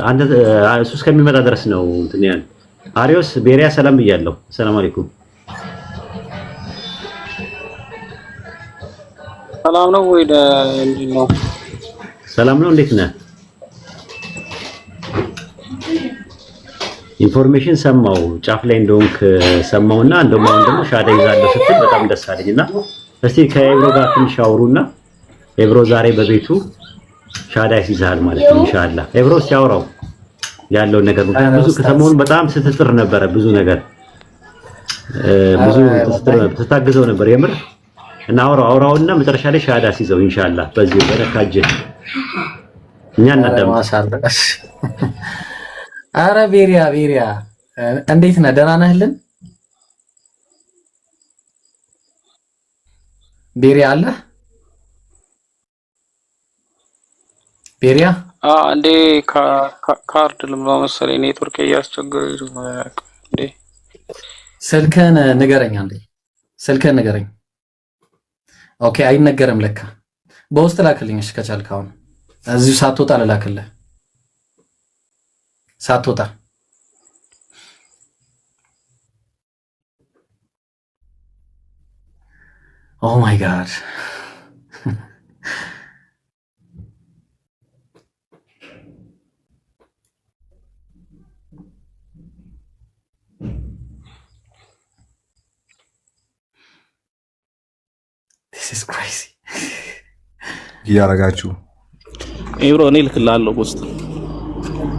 አንተ እሱ እስከሚመጣ ድረስ ነው እንትን ያን አሪዮስ ቤሪያ ሰላም ብያለሁ። ሰላም አለይኩም። ሰላም ነው ወይ እንዴት ነው? ሰላም ነው። እንዴት ነህ? ኢንፎርሜሽን ሰማው ጫፍ ላይ እንደሆንክ ሰማውና እንደውም አሁን ደግሞ ሻዳ ይዛለሁ ስትል በጣም ደስ አለኝና እስቲ ከኤብሮ ጋር ትንሽ አውሩና ኤብሮ ዛሬ በቤቱ ሻዳ ይይዛል ማለት ነው ኢንሻአላህ። ኤብሮ ሲያወራው ያለው ነገር ብዙ ከተማውን በጣም ስትጥር ነበረ ብዙ ነገር ብዙ ተታግዘው ነበር የምር እና አውራውና መጨረሻ ላይ ሻዳ ሲይዘው ኢንሻአላህ በዚህ በረካጀ እኛ እናዳምጥ። አረ ቤሪያ እንዴት ነህ? ደህና ነህልን? ቤሪያ አለ ቤሪያ እንዴ ካርድ ልምላ መሰለኝ ኔትወርክ እያስቸገረኝ ነው። እንዴ ስልክህን ንገረኝ አንዴ ስልክህን ንገረኝ። ኦኬ አይነገርም ለካ በውስጥ ላክልኝ እሺ ከቻልክ አሁን እዚሁ ሳትወጣ ልላክልህ ሳትወጣ ኦ ማይ ጋድ this is crazy እያረጋችሁ ኤብሮ እኔ ልክልሃለሁ ውስጥ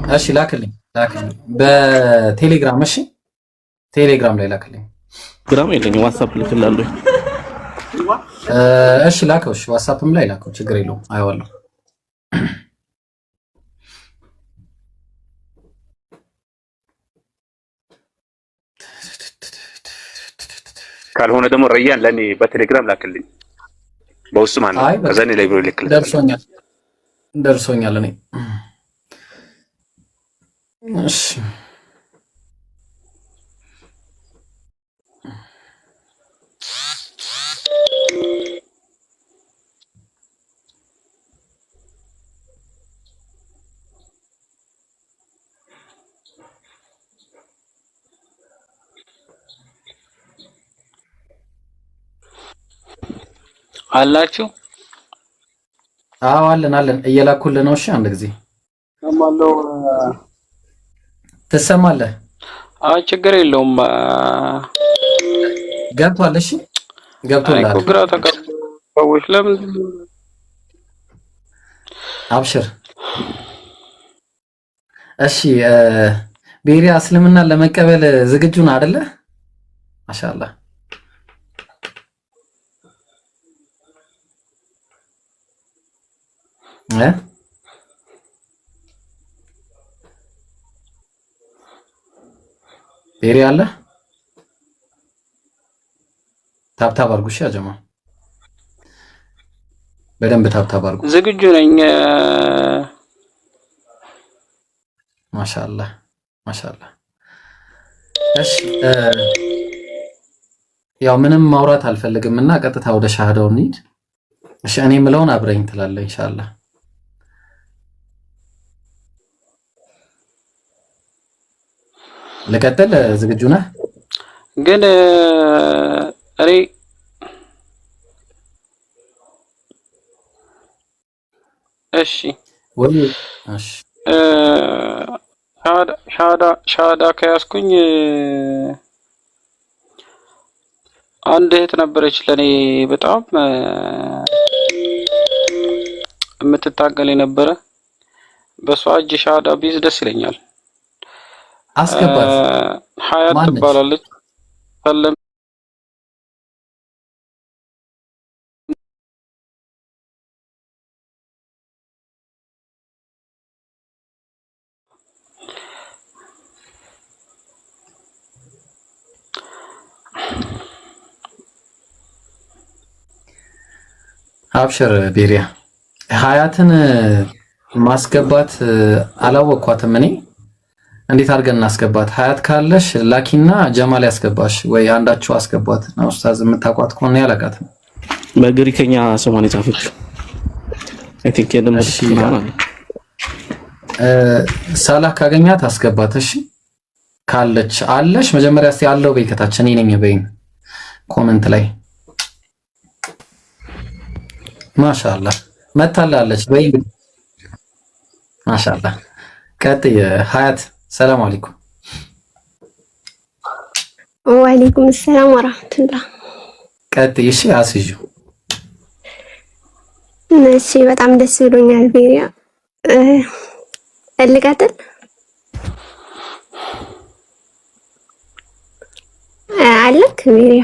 እሺ ላክልኝ በቴሌግራም እሺ ቴሌግራም ላይ ላክልኝ። ግራም የለኝም ዋትስአፕ ልክልሃለሁ። እሺ ላከው እሺ ዋትስአፕም ላይ ላከው ችግር የለውም አይዋለሁ። ካልሆነ ደግሞ ረያን ለኔ በቴሌግራም ላክልኝ በውስጥ ማለት ነው። ከዛ እኔ ላይ ብሎ ልክልኝ ደርሶኛል እኔ እሺ አላችሁ? አዎ አለን እየላኩልህ ነው። እሺ አንድ ጊዜ ሰማለው ትሰማለህ? ችግር የለውም ገብቷል። እሺ ገብቶላል። አይ ግራ ተቀበውሽ ለምን አብሽር። እሺ ቤሪያ እስልምና ለመቀበል ዝግጁ ነው አይደለ? ማሻአላህ ቤሪያ አለ ታብታብ አድርጉ። እሺ አጀማ በደንብ ታብታብ አድርጉ። ዝግጁ ነኝ። ማሻአላህ እሺ ያው ምንም ማውራት አልፈልግምና ቀጥታ ወደ ሻሃዳው እንሂድ። እሺ እኔ የምለውን አብረኝ ትላለህ ኢንሻአላህ። ለቀጥል ዝግጁ ነህ? ግን እኔ እሺ ሻሃዳ ከያዝኩኝ አንድ እህት ነበረች ለኔ በጣም የምትታገል የነበረ በሷ እጅ ሻሃዳ ቢዝ ደስ ይለኛል። አስገባት ሀያት ትባላለች። ሰለም አብሽር ቤሪያ ሀያትን ማስገባት አላወቅኳትም እኔ። እንዴት አድርገን እናስገባት? ሀያት ካለሽ ላኪና ጀማል ያስገባሽ ወይ አንዳችሁ አስገባት ነው። ኡስታዝ የምታቋት ከሆነ ያላቃት በግሪከኛ ስሟን የጻፈችው አይ ቲንክ የለም። ሳላ ካገኛት አስገባት። እሺ ካለች አለሽ መጀመሪያ እስቲ አለው በይ ከታች እኔ ነኝ በይ ኮሜንት ላይ ማሻአላ መታላለች በይ ማሻአላ። ቀጥይ ሀያት ሰላም አለይኩም። ወአለይኩም ሰላም ወራህመቱላህ። ቀጥይ እሺ አስይዙ። እሺ በጣም ደስ ብሎኛል ቤሪያ ልቀጥል? አለክ ቤሪያ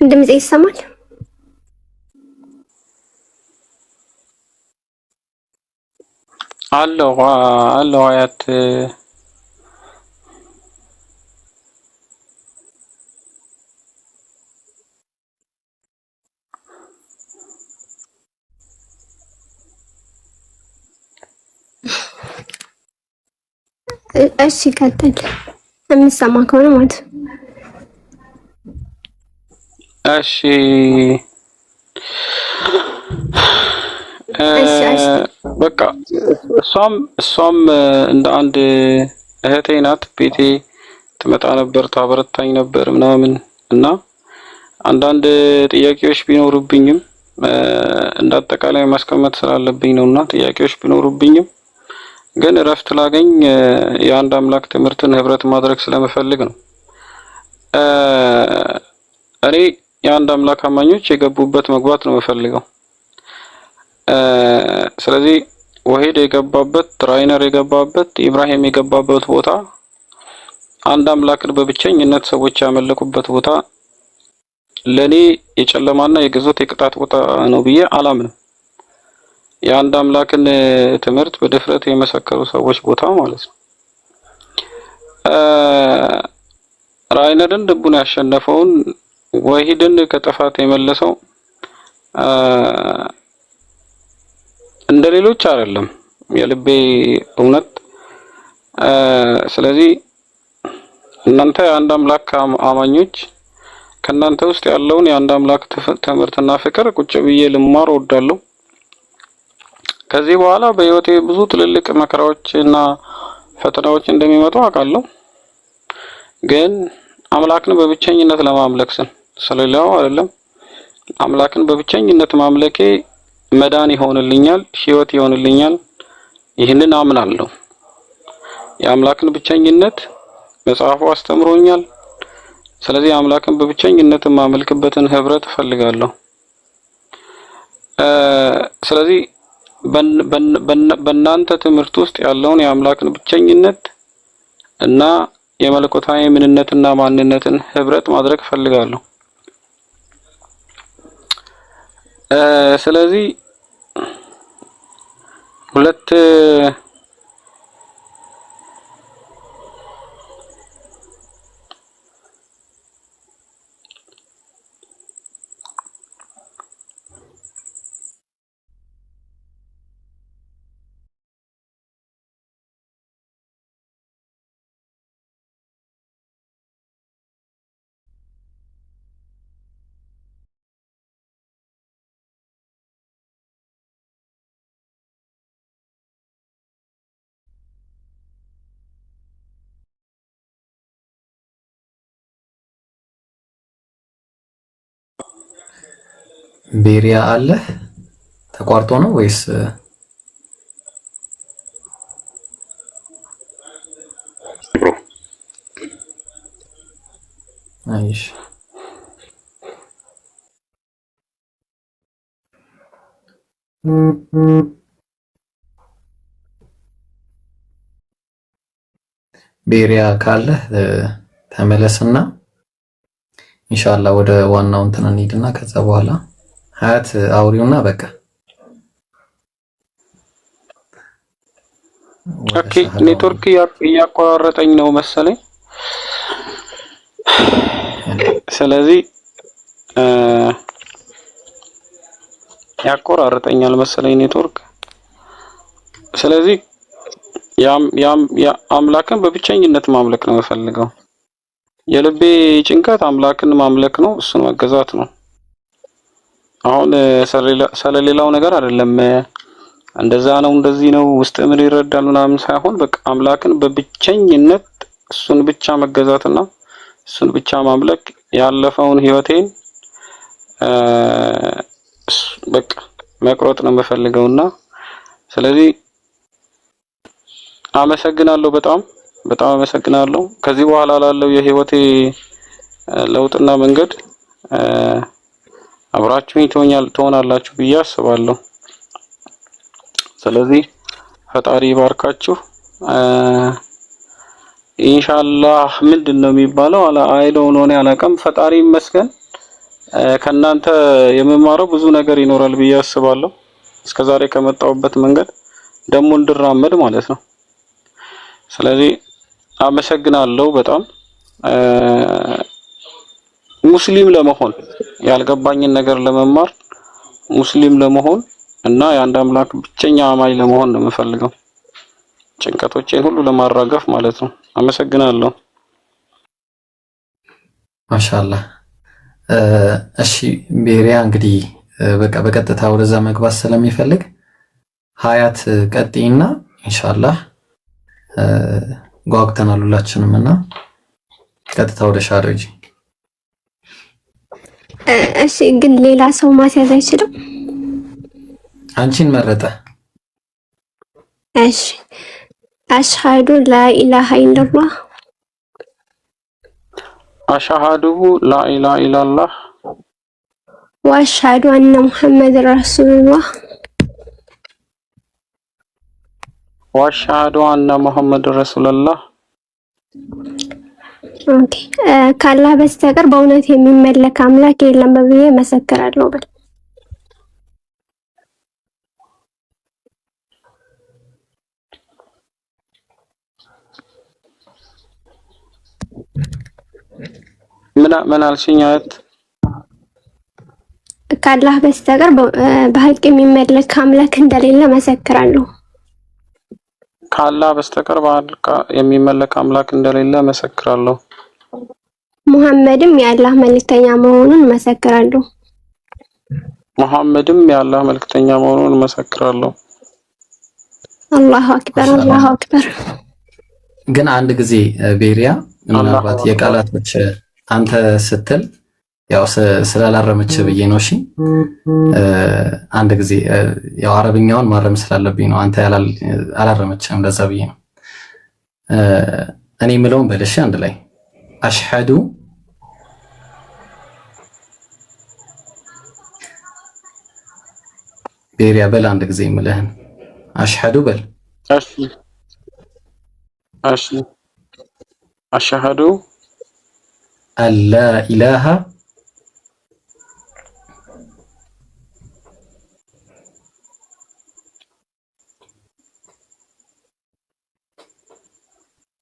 ድምጽ ይሰማል? አለው አያት እሺ ቀጥል የምሰማ ከሆነ ማለት እሺ በቃ እሷም እንደ አንድ እህቴ ናት። ቤቴ ትመጣ ነበር፣ ታበረታኝ ነበር ምናምን እና አንዳንድ ጥያቄዎች ቢኖሩብኝም እንዳጠቃላይ ማስቀመጥ ስላለብኝ ነውና ጥያቄዎች ቢኖሩብኝም ግን እረፍት ላገኝ የአንድ አምላክ ትምህርትን ህብረት ማድረግ ስለምፈልግ ነው። እኔ የአንድ አምላክ አማኞች የገቡበት መግባት ነው የምፈልገው። ስለዚህ ወሂድ የገባበት፣ ራይነር የገባበት፣ ኢብራሂም የገባበት ቦታ አንድ አምላክን በብቸኝነት ሰዎች ያመለኩበት ቦታ ለኔ የጨለማና የግዞት የቅጣት ቦታ ነው ብዬ አላምንም። የአንድ አምላክን ትምህርት በድፍረት የመሰከሩ ሰዎች ቦታ ማለት ነው። ራይነርን ልቡን ያሸነፈውን ወሂድን ከጥፋት የመለሰው እንደሌሎች አይደለም የልቤ እውነት። ስለዚህ እናንተ የአንድ አምላክ አማኞች ከናንተ ውስጥ ያለውን የአንድ አምላክ ትምህርትና ፍቅር ቁጭ ብዬ ልማር እወዳለሁ። ከዚህ በኋላ በህይወቴ ብዙ ትልልቅ መከራዎችና ፈተናዎች እንደሚመጡ አውቃለሁ። ግን አምላክን በብቸኝነት ለማምለክ ስለሌላው አይደለም። አምላክን በብቸኝነት ማምለኬ መዳን ይሆንልኛል፣ ህይወት ይሆንልኛል። ይህንን አምናለሁ። የአምላክን ብቸኝነት መጽሐፉ አስተምሮኛል። ስለዚህ አምላክን በብቸኝነት ማመልክበትን ህብረት እፈልጋለሁ። ስለዚህ በእናንተ ትምህርት ውስጥ ያለውን የአምላክን ብቸኝነት እና የመለኮታዊ ምንነትና ማንነትን ህብረት ማድረግ እፈልጋለሁ። ስለዚህ ሁለት ቤሪያ አለ ተቋርጦ ነው ወይስ? አይሽ ቤሪያ ካለ ተመለስና ኢንሻአላህ ወደ ዋናው እንትን እንሂድና ከዛ በኋላ ሀያት አውሪውና በቃ ኦኬ። ኔትወርክ እያቋረጠኝ ነው መሰለኝ። ስለዚህ ያቆራርጠኛል መሰለኝ ኔትወርክ። ስለዚህ አምላክን በብቸኝነት ማምለክ ነው የምፈልገው። የልቤ ጭንቀት አምላክን ማምለክ ነው፣ እሱን መገዛት ነው። አሁን ስለሌላው ነገር አይደለም። እንደዛ ነው እንደዚህ ነው ውስጥ ምን ይረዳል ምናምን ሳይሆን በቃ አምላክን በብቸኝነት እሱን ብቻ መገዛትና እሱን ብቻ ማምለክ ያለፈውን ህይወቴን በቃ መቅረጥ ነው የምፈልገውና ስለዚህ አመሰግናለሁ። በጣም አመሰግናለሁ። ከዚህ በኋላ ላለው የህይወቴ ለውጥና መንገድ አብራችሁኝ ትሆናላችሁ ብዬ አስባለሁ። ስለዚህ ፈጣሪ ይባርካችሁ። ኢንሻአላህ ምንድነው የሚባለው አይዶን ሆነ አላቀም። ፈጣሪ ይመስገን ከናንተ የምማረው ብዙ ነገር ይኖራል ብዬ አስባለሁ። እስከዛሬ ከመጣሁበት መንገድ ደግሞ እንድራመድ ማለት ነው። ስለዚህ አመሰግናለሁ በጣም ሙስሊም ለመሆን ያልገባኝን ነገር ለመማር ሙስሊም ለመሆን እና የአንድ አምላክ ብቸኛ አማኝ ለመሆን ነው የምፈልገው። ጭንቀቶቼን ሁሉ ለማራገፍ ማለት ነው። አመሰግናለሁ። ማሻአላህ። እሺ ቤሪያ እንግዲህ በቃ በቀጥታ ወደዛ መግባት ስለሚፈልግ ሀያት ቀጥይና ኢንሻአላህ ጓግተናል ሁላችንም እና ቀጥታ ወደ ሻዶጂ። እሺ ግን ሌላ ሰው ማስያዝ አይችልም? አንቺን መረጠ። እሺ አሽሃዱ ላኢላሃ ኢላላህ አሽሃዱ ላኢላሃ ኢላላህ ወአሽሃዱ አነ ሙሐመድ ረሱሉላህ ወአሽሃዱ አነ ሙሐመድ ረሱሉላህ። ኦኬ ካላህ በስተቀር በእውነት የሚመለክ አምላክ የለም ብዬ መሰክራለሁ በል። ምን አልሽኝ? አያት ካላህ በስተቀር በሐቅ የሚመለክ አምላክ እንደሌለ መሰክራለሁ። ካላህ በስተቀር በሐቅ የሚመለክ አምላክ እንደሌለ መሰክራለሁ። ሙሐመድም የአላህ መልእክተኛ መሆኑን መሰክራለሁ። ሙሐመድም የአላህ መልእክተኛ መሆኑን መሰክራለሁ። አላሁ አክበር አላሁ አክበር። ግን አንድ ጊዜ ቤሪያ ምናልባት የቃላቶች አንተ ስትል ያው ስላላረመች ብዬ ነው። እሺ አንድ ጊዜ ያው አረብኛውን ማረም ስላለብኝ ነው። አንተ አላረመችም ለዛ ብዬ ነው። እኔ የምለውን በልሽ አንድ ላይ አሽሃዱ ቤሪያ በል አንድ ጊዜ የምልህን አሽሃዱ በል። እሺ እሺ አሽሃዱ አላ ኢላሃ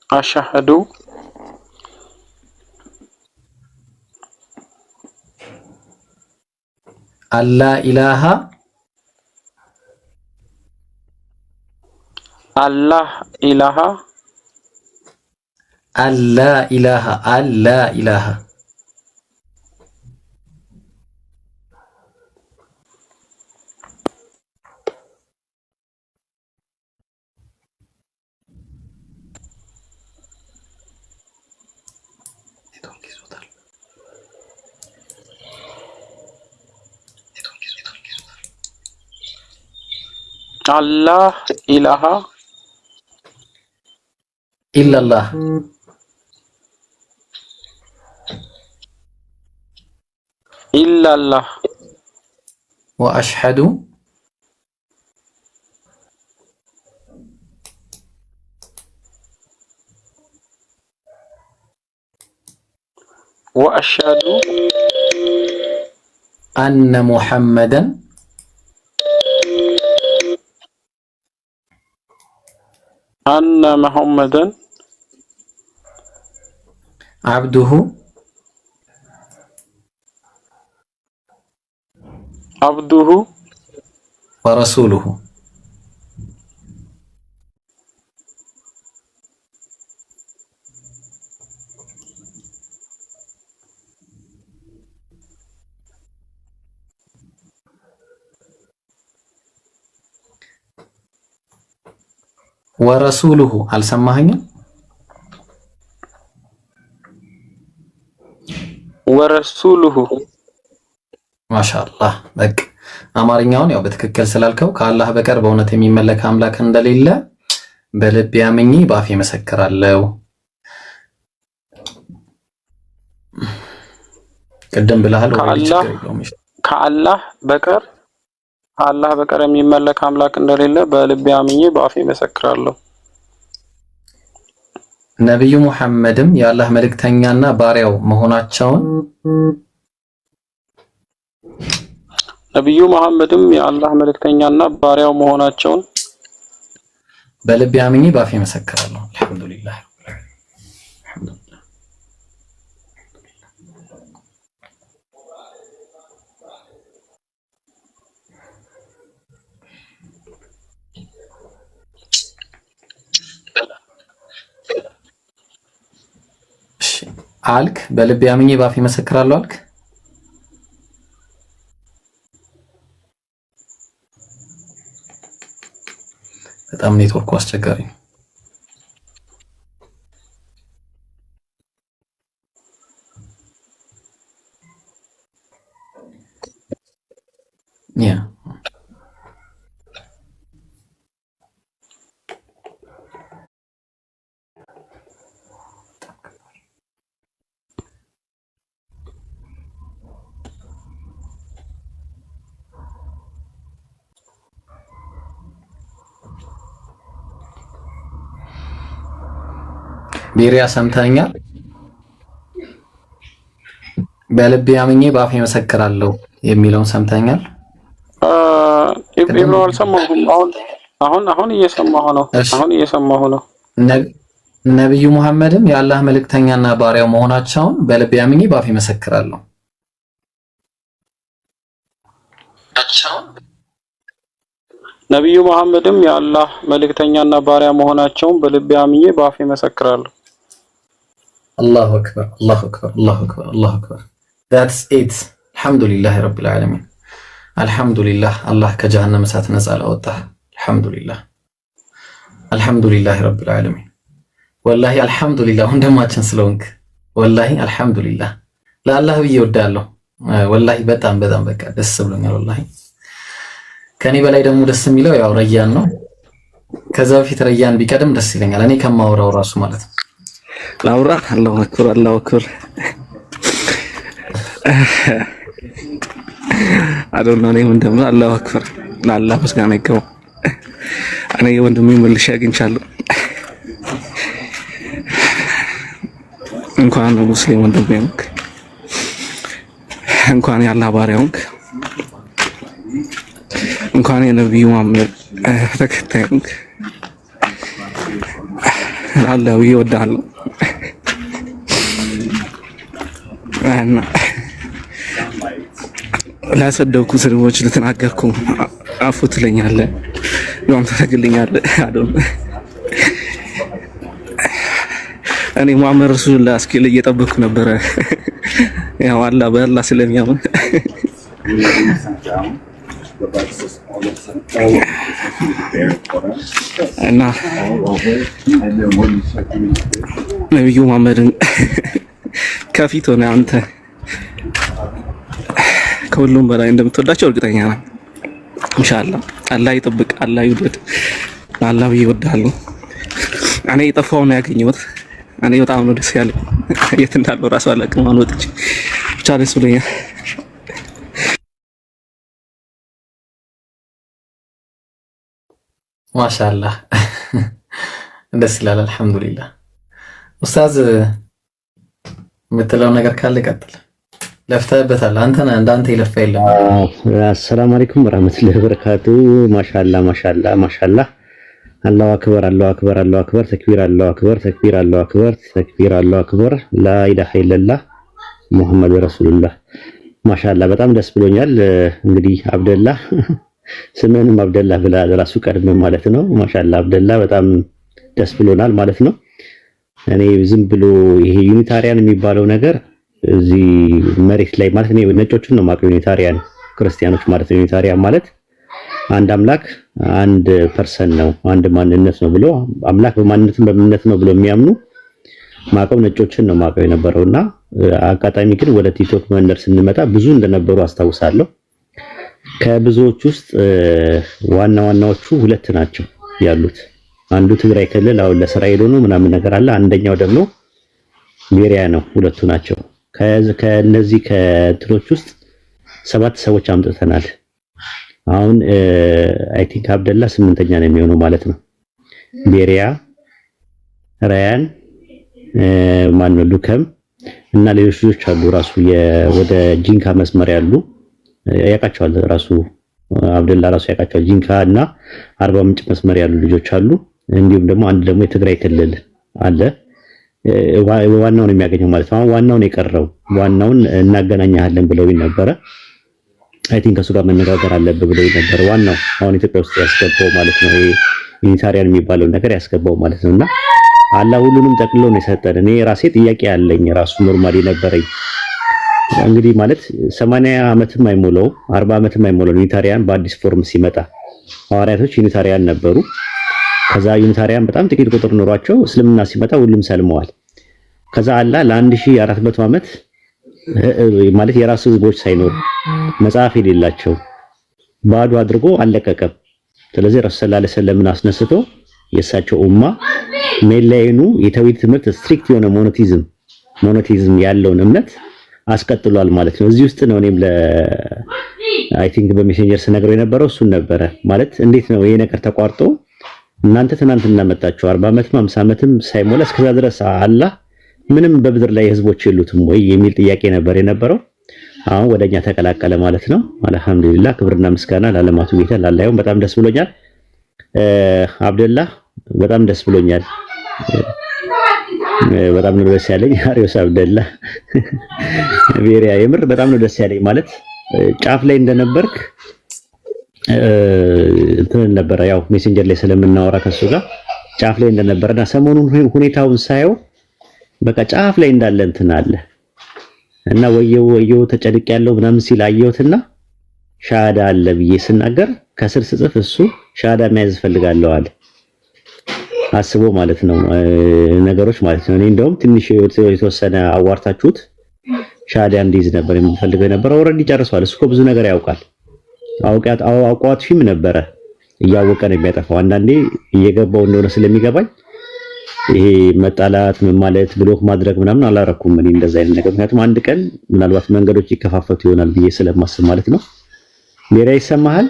አሽሃዱ አላ ኢላሃ አላህ ኢላሃ አላ ኢላሃ አላ ኢላሃ አላህ ኢላሃ ኢላላህ ኢላላህ ወአሽሃዱ ወአሽሃዱ አነ ሙሐመደን አነ ሙሐመደን አብዱሁ አብዱሁ ወረሱሉሁ ወረሱሉሁ አልሰማኸኝም? ወረሱሉሁ ማሻአላህ በቃ አማርኛውን ያው በትክክል ስላልከው ከአላህ በቀር በእውነት የሚመለክ አምላክ እንደሌለ በልቤ አምኜ በአፌ መሰክራለሁ። ቅድም ብለሃል ከአላህ በቀር የሚመለክ አምላክ እንደሌለ በልቤ አምኜ በአፌ መሰክራለሁ። ነብዩ ሙሐመድም የአላህ መልእክተኛና ባሪያው መሆናቸውን ነብዩ መሐመድም የአላህ መልእክተኛና ባሪያው መሆናቸውን በልቤ አምኜ በአፌ መሰክራለሁ። አልሐምዱሊላህ አልክ። በልቤ አምኜ በአፌ መሰክራለሁ አልክ። በጣም ኔትወርኩ አስቸጋሪ ነው። ያ ቤሪያ ሰምተኛል። በልቤ አምኜ በአፌ መሰክራለሁ የሚለውን ሰምተኛል። ኢብኑ አልሰማሁም። አሁን እየሰማሁ ነው። ነብዩ ሙሐመድም የአላህ መልእክተኛና ባሪያው መሆናቸውን በልቤ አምኜ በአፌ መሰክራለሁ። ነብዩ መሐመድም የአላህ መልእክተኛና ባሪያ መሆናቸውን በልቤ አምኜ በአፌ መሰክራለሁ። አላሁ አክበር አላሁ አክበር አላሁ አክበር አላሁ አክበር። that's it አልሐምዱሊላህ ረብል ዓለሚን። አልሐምዱሊላህ አላህ ከጀሃነም እሳት ነፃ ላወጣህ አልሐምዱሊላህ አልሐምዱሊላህ ረብል ዓለሚን። ወላሂ አልሐምዱሊላህ ወንድማችን ስለሆንክ ወላሂ አልሐምዱሊላህ ለአላህ ብዬ እወዳለሁ። ወላሂ በጣም በቃ ደስ ብሎኛል። ወላሂ ከኔ በላይ ደግሞ ደስ የሚለው ያው ረያን ነው። ከዛ በፊት ረያን ቢቀድም ደስ ይለኛል እኔ ከማውራው ራሱ ማለት ነው። ላውራ አላሁ አክበር አላሁ አክበር አዶና ነው እንደምን አላሁ አክበር ለአላህ ምስጋና ይገባው። እኔ ወንድሜ መልሼ አግኝቻለሁ። እንኳን ሙስሊም ወንድሜ ሆንክ፣ እንኳን የአላህ ባሪያ ሆንክ፣ እንኳን የነብዩ መሐመድ ተከታይ ሆንክ። ለአላህ ይወዳለሁ እና ላሰደብኩ ስድቦች ልትናገርኩ አፉ ትለኛለህ፣ ያው ታደርግልኛለህ። አዶን እኔ ሙሐመድ ረሱሉላህ እስኪል እየጠበቅኩ ነበረ። ያው አላህ በአላህ ስለሚያምን እና ነብዩ መሐመድን ከፊት ሆነ አንተ ከሁሉም በላይ እንደምትወዳቸው እርግጠኛ ነኝ። ኢንሻአላህ አላህ ይጠብቅ፣ አላህ ይውደድ። አላህ ይወዳሉ። እኔ የጠፋው ነው ያገኘሁት። እኔ በጣም ነው ደስ ያለኝ። የት እንዳለው ራሱ አላውቅም። አሁን ወጥቼ ብቻ ደስ ብሎኛል። ማሻአላህ ደስ ይላል። አልሐምዱሊላህ ኡስታዝ የምትለው ነገር ካለ ቀጥል። ለፍተህበታል። አንተ ነህ እንዳንተ ይለፋ የለም። አሰላሙ አለይኩም ወራህመቱላሂ ወበረካቱ። ማሻአላህ ማሻአላህ ማሻአላህ። አላሁ አክበር አላሁ አክበር አላሁ አክበር። ተክቢር አላሁ አክበር ተክቢር አላሁ አክበር ተክቢር አላሁ አክበር። ላኢላሃ ኢለላህ ሙሐመድ ረሱሉላህ። ማሻአላህ በጣም ደስ ብሎኛል። እንግዲህ አብደላህ ስምህንም አብደላህ ብላ ራሱ ቀድመህ ማለት ነው። ማሻአላህ አብደላህ በጣም ደስ ብሎናል ማለት ነው። እኔ ዝም ብሎ ይሄ ዩኒታሪያን የሚባለው ነገር እዚህ መሬት ላይ ማለት ነው ነጮቹን ነው የማውቀው። ዩኒታሪያን ክርስቲያኖች ማለት ነው። ዩኒታሪያን ማለት አንድ አምላክ አንድ ፐርሰን ነው፣ አንድ ማንነት ነው ብሎ አምላክ በማንነትም በእምነት ነው ብሎ የሚያምኑ ማቀው ነጮችን ነው ማቀው የነበረውና አጋጣሚ ግን ወደ ቲክቶክ መንደር ስንመጣ ብዙ እንደነበሩ አስታውሳለሁ። ከብዙዎች ውስጥ ዋና ዋናዎቹ ሁለት ናቸው ያሉት። አንዱ ትግራይ ክልል አሁን ለስራ ሄዶ ነው ምናምን ነገር አለ። አንደኛው ደግሞ ቤሪያ ነው። ሁለቱ ናቸው። ከነዚህ ከትሮች ውስጥ 7 ሰዎች አምጥተናል። አሁን አይ ቲንክ አብደላ 8ኛ ነው የሚሆነው ማለት ነው። ቤሪያ፣ ራያን፣ ማነው ሉከም እና ሌሎች ልጆች አሉ። ራሱ ወደ ጂንካ መስመር ያሉ ያውቃቸዋል። ራሱ አብደላ ራሱ ያውቃቸዋል። ጂንካ እና አርባ ምንጭ መስመር ያሉ ልጆች አሉ። እንዲሁም ደግሞ አንድ ደግሞ የትግራይ ክልል አለ። ዋናውን የሚያገኘው ማለት ነው። ዋናውን የቀረው ዋናውን እናገናኛለን ብለው ነበረ። አይ ቲንክ እሱ ጋር መነጋገር አለብህ ብለው ነበረ። ዋናው አሁን ኢትዮጵያ ውስጥ ያስገባው ማለት ነው። ይሄ ዩኒታሪያን የሚባለው ነገር ያስገባው ማለት ነውና አላህ ሁሉንም ጠቅልሎ ነው የሰጠን። እኔ ራሴ ጥያቄ ያለኝ ራሱ ኖርማሊ ነበረኝ። እንግዲህ ማለት 80 ዓመትም አይሞላው 40 ዓመትም አይሞላው ዩኒታሪያን በአዲስ ፎርም ሲመጣ ሐዋርያቶች ዩኒታሪያን ነበሩ። ከዛ ዩኒታሪያን በጣም ጥቂት ቁጥር ኖሯቸው እስልምና ሲመጣ ሁሉም ሰልመዋል። ከዛ አላህ ለ1400 ዓመት ማለት የራሱ ህዝቦች ሳይኖሩ መጽሐፍ የሌላቸው ባዶ አድርጎ አለቀቀም። ስለዚህ ረሱል ሰለላሁ ዐለይሂ ወሰለም አስነስቶ የእሳቸው ኡማ ሜላይኑ የተውሂድ ትምህርት ስትሪክት የሆነ ሞኖቲዝም ያለውን እምነት አስቀጥሏል ማለት ነው። እዚህ ውስጥ ነው እኔም አይ ቲንክ በሜሴንጀር ስነግረው የነበረው እሱን ነበረ። ማለት እንዴት ነው ይሄ ነገር ተቋርጦ እናንተ ትናንትና መጣችሁ 40 ዓመትም 50 ዓመትም ሳይሞላ እስከዛ ድረስ አላህ ምንም በብድር ላይ ህዝቦች የሉትም ወይ የሚል ጥያቄ ነበር የነበረው። አሁን ወደኛ ተቀላቀለ ማለት ነው። አልሐምዱሊላህ ክብርና ምስጋና ለዓለማቱ ጌታ ለአላህ። በጣም ደስ ብሎኛል። አብደላ በጣም ደስ ብሎኛል። በጣም ነው ደስ ያለኝ። አሪዮስ አብደላ ቤሪያ የምር በጣም ነው ደስ ያለኝ። ማለት ጫፍ ላይ እንደነበርክ እንትን ነበረ ያው ሜሴንጀር ላይ ስለምናወራ ከሱ ጋር ጫፍ ላይ እንደነበረና ሰሞኑን ሁኔታውን ሳየው በቃ ጫፍ ላይ እንዳለ እንትን አለ እና ወየው ተጨድቅ ያለው ምናምን ሲል አየሁትና ሻሃዳ አለ ብዬ ስናገር ከስር ስጽፍ እሱ ሻሃዳ መያዝ ፈልጋለሁ አለ። አስቦ ማለት ነው ነገሮች ማለት ነው። እኔ እንደውም ትንሽ የተወሰነ አዋርታችሁት ሻሃዳ እንዲይዝ ነበር የምፈልገው ነበር። ኦልሬዲ ጨርሷል። እሱ እኮ ብዙ ነገር ያውቃል። አውቃት ፊም ነበረ እያወቀ ነው የሚያጠፋው። አንዳንዴ እየገባው እንደሆነ ስለሚገባኝ ይሄ መጣላት ማለት ብሎክ ማድረግ ምናምን አላረኩም እኔ እንደዛ አይነት ነገር። ምክንያቱም አንድ ቀን ምናልባት መንገዶች ይከፋፈቱ ይሆናል ብዬ ስለማስብ ማለት ነው። ቤሪያ ይሰማሃል?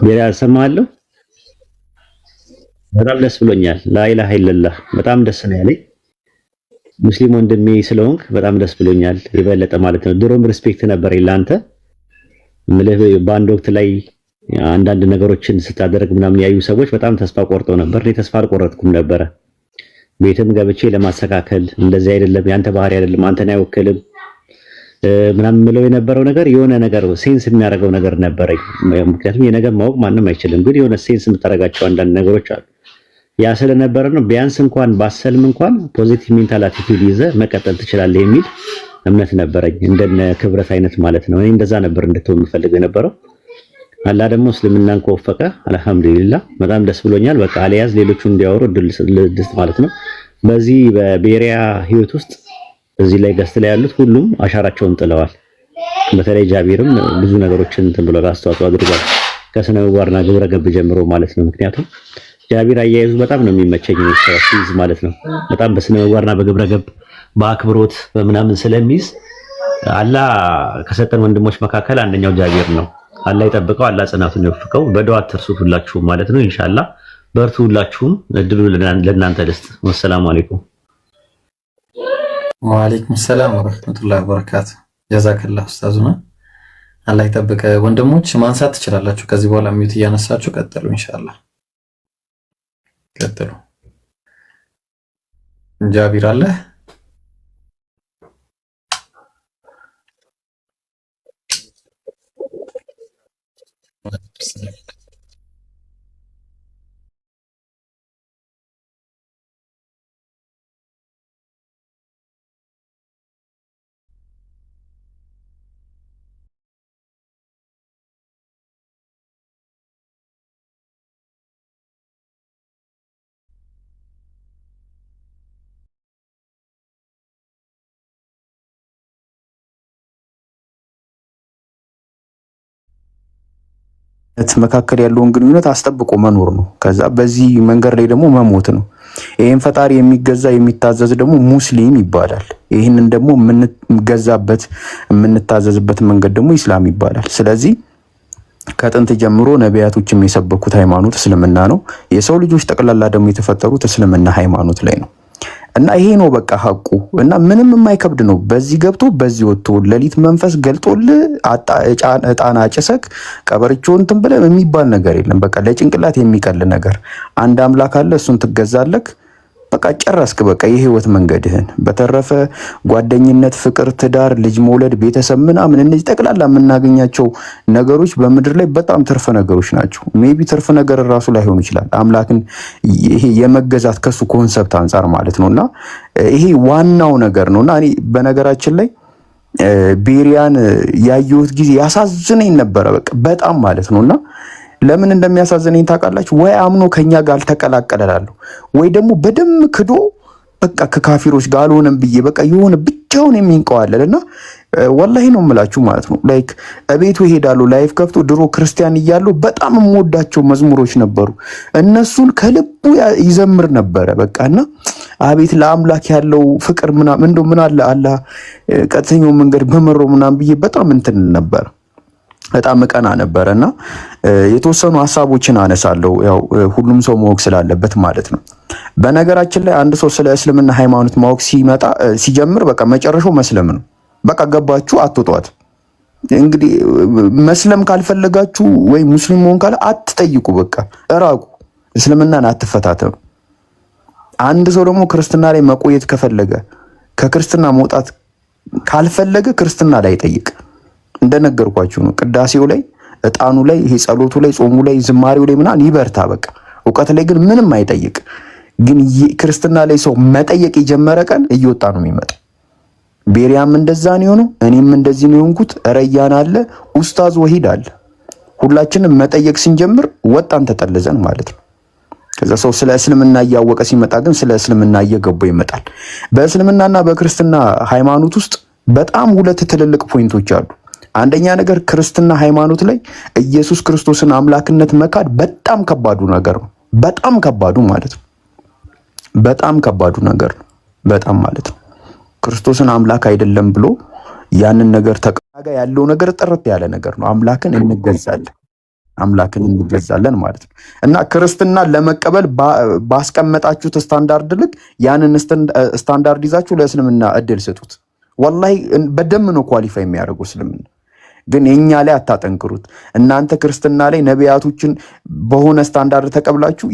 ቤሪያ ሰማሃለሁ። በጣም ደስ ብሎኛል። ላኢላሃ ኢለላህ በጣም ደስ ነው ያለኝ። ሙስሊም ወንድሜ ስለሆንክ በጣም ደስ ብሎኛል የበለጠ ማለት ነው። ድሮም ሪስፔክት ነበር ለአንተ ምልህ በአንድ ወቅት ላይ አንዳንድ ነገሮችን ስታደርግ ምናምን ያዩ ሰዎች በጣም ተስፋ ቆርጠው ነበር። እኔ ተስፋ አልቆረጥኩም ነበረ። ቤትም ገብቼ ለማስተካከል እንደዚህ አይደለም ያንተ ባህሪ አይደለም አንተን አይወክልም ምናምን ምለው የነበረው ነገር የሆነ ነገር ሴንስ የሚያደርገው ነገር ነበረኝ። ምክንያቱም የነገር ማወቅ ማንም አይችልም፣ ግን የሆነ ሴንስ የምታደርጋቸው አንዳንድ ነገሮች አሉ። ያ ስለነበረ ነው ቢያንስ እንኳን ባሰልም እንኳን ፖዚቲቭ ሜንታል አቲቲዩድ ይዘህ መቀጠል ትችላለህ የሚል እምነት ነበረኝ። እንደነ ክብረት አይነት ማለት ነው። እኔ እንደዛ ነበር እንድትሆን የምፈልግ የነበረው። አላህ ደግሞ እስልምናን ከወፈቀ አልሐምዱሊላህ በጣም ደስ ብሎኛል። በቃ አልያዝ ሌሎቹ እንዲያወሩ ድስት ማለት ነው። በዚህ በቤሪያ ህይወት ውስጥ እዚህ ላይ ገስት ላይ ያሉት ሁሉም አሻራቸውን ጥለዋል። በተለይ ጃቢርም ብዙ ነገሮችን እንትን ብሎ አስተዋጽኦ አድርጓል ከስነ ምግባርና ግብረ ገብ ጀምሮ ማለት ነው። ምክንያቱም ጃቢር አያይዙ በጣም ነው የሚመቸኝ ሲይዝ ማለት ነው። በጣም በስነ ምግባርና በግብረ ገብ በአክብሮት በምናምን ስለሚይዝ አላህ ከሰጠን ወንድሞች መካከል አንደኛው ጃቢር ነው። አላህ ይጠብቀው፣ አላህ ጽናቱን ይወፍቀው። በዱዓ አትርሱት ሁላችሁም ማለት ነው። ኢንሻአላህ በርቱ ሁላችሁም። እድሉ ለእናንተ ልስጥ። ወሰላሙ አለይኩም። ወአለይኩም ሰላም ወራህመቱላሂ ወበረካቱ። ጀዛከላህ ኡስታዙና አላህ ይጠብቀ። ወንድሞች ማንሳት ትችላላችሁ። ከዚህ በኋላ ሚዩት እያነሳችሁ ቀጥሉ። ኢንሻአላህ ቀጥሉ። ጃቢር አለ መካከል ያለውን ግንኙነት አስጠብቆ መኖር ነው። ከዛ በዚህ መንገድ ላይ ደግሞ መሞት ነው። ይሄን ፈጣሪ የሚገዛ የሚታዘዝ ደግሞ ሙስሊም ይባላል። ይህንን ደግሞ የምንገዛበት የምንታዘዝበት መንገድ ደግሞ ኢስላም ይባላል። ስለዚህ ከጥንት ጀምሮ ነቢያቶችም የሰበኩት ሃይማኖት እስልምና ነው። የሰው ልጆች ጠቅላላ ደግሞ የተፈጠሩት እስልምና ሃይማኖት ላይ ነው እና ይሄ ነው በቃ ሐቁ እና ምንም የማይከብድ ነው። በዚህ ገብቶ በዚህ ወጥቶ ሌሊት መንፈስ ገልጦል እጣን አጭሰክ ቀበርቾን እንትን ብለህ የሚባል ነገር የለም። በቃ ለጭንቅላት የሚቀል ነገር አንድ አምላክ አለ፣ እሱን ትገዛለክ። በቃ ጨረስክ። በቃ የህይወት መንገድህን በተረፈ ጓደኝነት፣ ፍቅር፣ ትዳር፣ ልጅ መውለድ፣ ቤተሰብ ምናምን እነዚህ ጠቅላላ የምናገኛቸው ነገሮች በምድር ላይ በጣም ትርፍ ነገሮች ናቸው። ሜቢ ትርፍ ነገር ራሱ ላይሆን ይችላል አምላክን ይሄ የመገዛት ከሱ ኮንሰፕት አንጻር ማለት ነውና ይሄ ዋናው ነገር ነውና እኔ በነገራችን ላይ ቤሪያን ያየሁት ጊዜ ያሳዝነኝ ነበረ በቃ በጣም ማለት ነውና ለምን እንደሚያሳዝነኝ ታውቃላችሁ? ወይ አምኖ ከኛ ጋር አልተቀላቀለላለሁ ወይ ደግሞ በደም ክዶ በቃ ከካፊሮች ጋር አልሆነም ብዬ በቃ የሆነ ብቻውን የሚንቀዋለልና ወላሂ ነው የምላችሁ ማለት ነው። ላይክ እቤቱ ይሄዳሉ ላይፍ ከፍቶ ድሮ ክርስቲያን እያለሁ በጣም የምወዳቸው መዝሙሮች ነበሩ። እነሱን ከልቡ ይዘምር ነበረ በቃና አቤት ለአምላክ ያለው ፍቅር ምናምን እንደው ምን አለ አላህ ቀጥተኛው መንገድ በመረው ምናምን ብዬ በጣም እንትን ነበር በጣም ቀና ነበርና የተወሰኑ ሐሳቦችን አነሳለሁ። ያው ሁሉም ሰው ማወቅ ስላለበት ማለት ነው። በነገራችን ላይ አንድ ሰው ስለ እስልምና ሃይማኖት ማወቅ ሲጀምር በቃ መጨረሻው መስለም ነው። በቃ ገባችሁ አትጧት። እንግዲህ መስለም ካልፈለጋችሁ ወይ ሙስሊም መሆን ካለ አትጠይቁ፣ በቃ እራቁ፣ እስልምናን አትፈታተኑ። አንድ ሰው ደግሞ ክርስትና ላይ መቆየት ከፈለገ ከክርስትና መውጣት ካልፈለገ ክርስትና ላይ ጠይቅ። እንደነገርኳችሁ ነው። ቅዳሴው ላይ፣ እጣኑ ላይ፣ ይሄ ጸሎቱ ላይ፣ ጾሙ ላይ፣ ዝማሬው ላይ ምናምን ይበርታ በቃ። እውቀት ላይ ግን ምንም አይጠይቅ። ግን ክርስትና ላይ ሰው መጠየቅ የጀመረ ቀን እየወጣ ነው የሚመጣው። ቤሪያም እንደዛ ነው የሆነው፣ እኔም እንደዚህ ነው የሆንኩት። ረያን አለ፣ ኡስታዝ ወሂድ አለ። ሁላችንም መጠየቅ ስንጀምር ወጣን ተጠልዘን ማለት ነው። ከዛ ሰው ስለ እስልምና እያወቀ ሲመጣ ግን ስለ እስልምና እየገባው ይመጣል። በእስልምናና በክርስትና ሃይማኖት ውስጥ በጣም ሁለት ትልልቅ ፖይንቶች አሉ። አንደኛ ነገር ክርስትና ሃይማኖት ላይ ኢየሱስ ክርስቶስን አምላክነት መካድ በጣም ከባዱ ነገር ነው። በጣም ከባዱ ማለት ነው። በጣም ከባዱ ነገር ነው። በጣም ማለት ነው። ክርስቶስን አምላክ አይደለም ብሎ ያንን ነገር ተቃጋ ያለው ነገር ጥርት ያለ ነገር ነው። አምላክን እንገዛለን ማለት ነው። እና ክርስትና ለመቀበል ባስቀመጣችሁት ስታንዳርድ ልክ ያንን ስታንዳርድ ይዛችሁ ለእስልምና እድል ስጡት። ወላሂ በደም ነው ኳሊፋይ የሚያደርገው እስልምና። ግን የኛ ላይ አታጠንክሩት። እናንተ ክርስትና ላይ ነቢያቶችን በሆነ ስታንዳርድ ተቀብላችሁ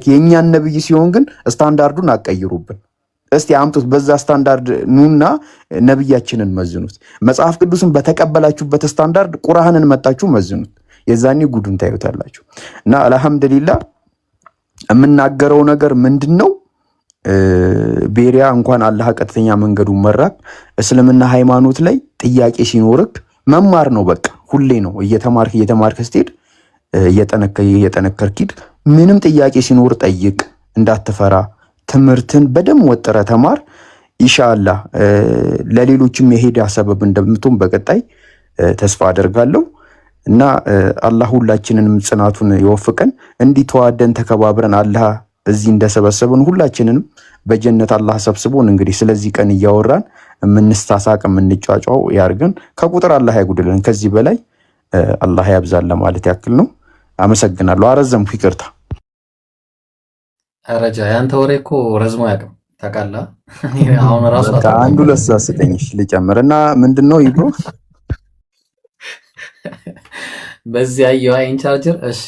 የኛን ነብይ ሲሆን ግን ስታንዳርዱን አቀይሩብን። እስቲ አምጡት፣ በዛ ስታንዳርድ ኑና ነብያችንን መዝኑት። መጽሐፍ ቅዱስን በተቀበላችሁበት ስታንዳርድ ቁርአንን መጣችሁ መዝኑት። የዛኔ ጉዱን ታዩታላችሁ። እና አልሐምዱሊላህ የምናገረው ነገር ምንድነው? ቤሪያ እንኳን አላህ ቀጥተኛ መንገዱን መራክ። እስልምና ሃይማኖት ላይ ጥያቄ ሲኖርክ መማር ነው በቃ። ሁሌ ነው እየተማርክ ስትሄድ እየጠነከርክ ሂድ። ምንም ጥያቄ ሲኖር ጠይቅ፣ እንዳትፈራ። ትምህርትን በደም ወጥረ ተማር። ኢንሻአላህ ለሌሎችም የሄዳ ሰበብ እንደምትሆን በቀጣይ ተስፋ አደርጋለሁ። እና አላህ ሁላችንንም ጽናቱን ይወፍቀን። እንዲህ ተዋደን ተከባብረን አላህ እዚህ እንደሰበሰበን ሁላችንንም በጀነት አላህ ሰብስቦን እንግዲህ ስለዚህ ቀን እያወራን የምንስታሳቅ የምንጫጫው ያርገን። ከቁጥር አላህ ያጉድልን። ከዚህ በላይ አላህ ያብዛል ለማለት ያክል ነው። አመሰግናለሁ። አረዘምኩ፣ ይቅርታ። ረጃ ያንተ ወሬ እኮ ረዝሞ ያቅም ታውቃለህ። አሁን ራሱ አንዱ ለሳስተኝሽ ልጨምርና ምንድነው ይብሮ በዚህ አየዋ ኢንቻርጀር። እሺ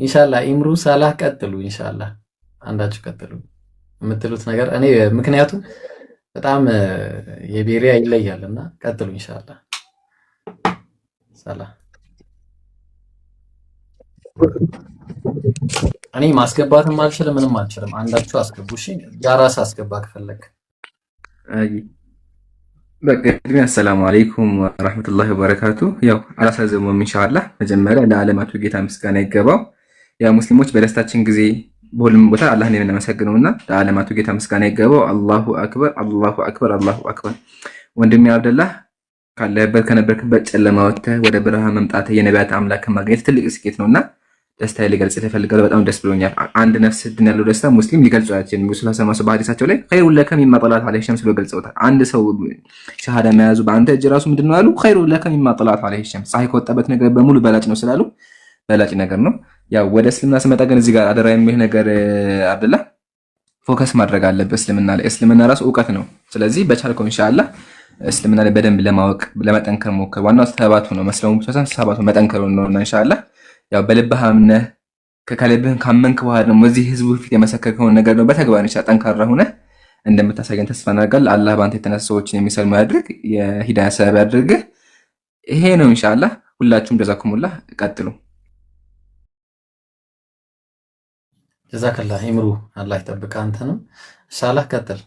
ኢንሻአላህ ኢምሩ ሳላህ ቀጥሉ። ኢንሻአላህ አንዳችሁ ቀጥሉ የምትሉት ነገር እኔ ምክንያቱም በጣም የቤሪያ ይለያልና ቀጥሉ ኢንሻአላህ። ሰላም። እኔ ማስገባትም አልችልም ምንም አልችልም። አንዳችሁ አስገቡ። እሺ ጃራስ አስገባ ከፈለክ። በቅድሚያ አሰላሙ አለይኩም ወራህመቱላሂ ወበረካቱ። ያው አላሳዘመም ኢንሻአላህ። መጀመሪያ ለዓለማቱ ጌታ ምስጋና ይገባው። ያ ሙስሊሞች በደስታችን ጊዜ በሁሉም ቦታ አላህን የምናመሰግነውና ለዓለማቱ ጌታ ምስጋና ይገባው። አላሁ አክበር፣ አላሁ አክበር፣ አላሁ አክበር። ወንድሜ አብደላህ ካለህበት ከነበርክበት ጨለማ ወጥተህ ወደ ብርሃን መምጣት የነቢያት አምላክ ማግኘት ትልቅ ስኬት ነውና ደስታ ሊገልጽ ተፈልጋለሁ። በጣም ደስ ብሎኛል። አንድ ነፍስ ድን ያለው ደስታ ሙስሊም ሊገልጹ አይችልም። ነብዩ ሰለላሁ ዐለይሂ ወሰለም በሐዲሳቸው ላይ ኸይሩ ለከ ሚማ ጠላት ዐለይሂ ሸምስ ብለው ገልጸውታል። አንድ ሰው ሸሃዳ መያዙ በአንተ እጅ ራሱ ምንድነው ያሉ ኸይሩ ለከ ሚማ ጠላት ዐለይሂ ሸምስ ፀሐይ ከወጣበት ነገር በሙሉ በላጭ ነው ስላሉ በላጭ ነገር ነው። ያው ወደ እስልምና ስመጣ ግን እዚህ ጋር አደራ የሚል ነገር አብደላ ፎከስ ማድረግ አለበት። እስልምና ላይ እስልምና ራሱ ዕውቀት ነው። ስለዚህ በቻልከው ኢንሻአላህ እስልምና ላይ በደንብ ለማወቅ ለመጠንከር ሞክር። ዋናው ሰባቱ ነው መስለሙ ብቻ ሳይሆን ሰባቱ መጠንከሩ ነውና ኢንሻአላህ ያው በልብህ አምነህ ከልብህን ካመንክ በኋላ ደግሞ እዚህ ህዝቡ ፊት የመሰከርከውን ነገር ነው በተግባር ኢንሻአላህ ጠንካራ ሆነህ እንደምታሳየን ተስፋ እናደርጋለን። አላህ በአንተ የተነሱ ሰዎችን የሚሰልሙ ያድርግ፣ የሂዳያ ሰበብ ያድርግ። ይሄ ነው ኢንሻአላህ። ሁላችሁም ጀዛኩሙላህ ቀጥሉ። ጀዛከላህ ይምሩ። አላህ ይጠብቅ አንተንም። ኢንሻአላህ ቀጥል።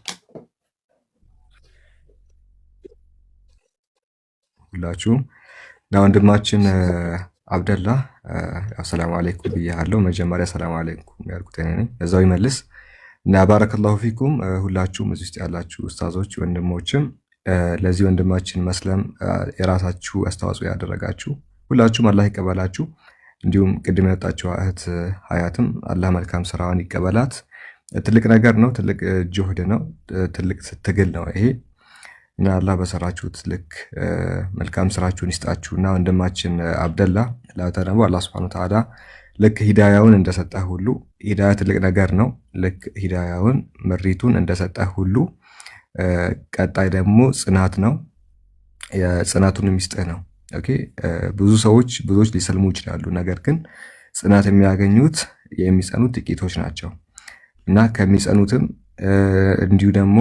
ሁላችሁም ለወንድማችን አብደላ አሰላሙ አለይኩም ብያለሁ። መጀመሪያ ሰላም አለይኩም ያልኩት እኔ ነኝ፣ እዛው ይመልስ እና ባረከላሁ ፊኩም። ሁላችሁም እዚህ ውስጥ ያላችሁ ኡስታዞች ወንድሞችም ለዚህ ወንድማችን መስለም የራሳችሁ አስተዋጽኦ ያደረጋችሁ ሁላችሁም አላህ ይቀበላችሁ። እንዲሁም ቅድም የወጣችው እህት ሀያትም አላህ መልካም ስራዋን ይቀበላት። ትልቅ ነገር ነው፣ ትልቅ ጅሁድ ነው፣ ትልቅ ትግል ነው ይሄ እና አላህ በሰራችሁት ልክ መልካም ስራችሁን ይስጣችሁና ወንድማችን አብደላ ለተነቡ አላህ Subhanahu Wa Ta'ala ልክ ሂዳያውን እንደሰጠህ ሁሉ ሂዳያ ትልቅ ነገር ነው። ልክ ሂዳያውን ምሪቱን እንደሰጠህ ሁሉ ቀጣይ ደግሞ ጽናት ነው። የጽናቱን የሚስጥህ ነው። ኦኬ ብዙዎች ሊሰልሙ ይችላሉ። ነገር ግን ጽናት የሚያገኙት የሚጸኑት ጥቂቶች ናቸው እና ከሚጸኑትም እንዲሁ ደግሞ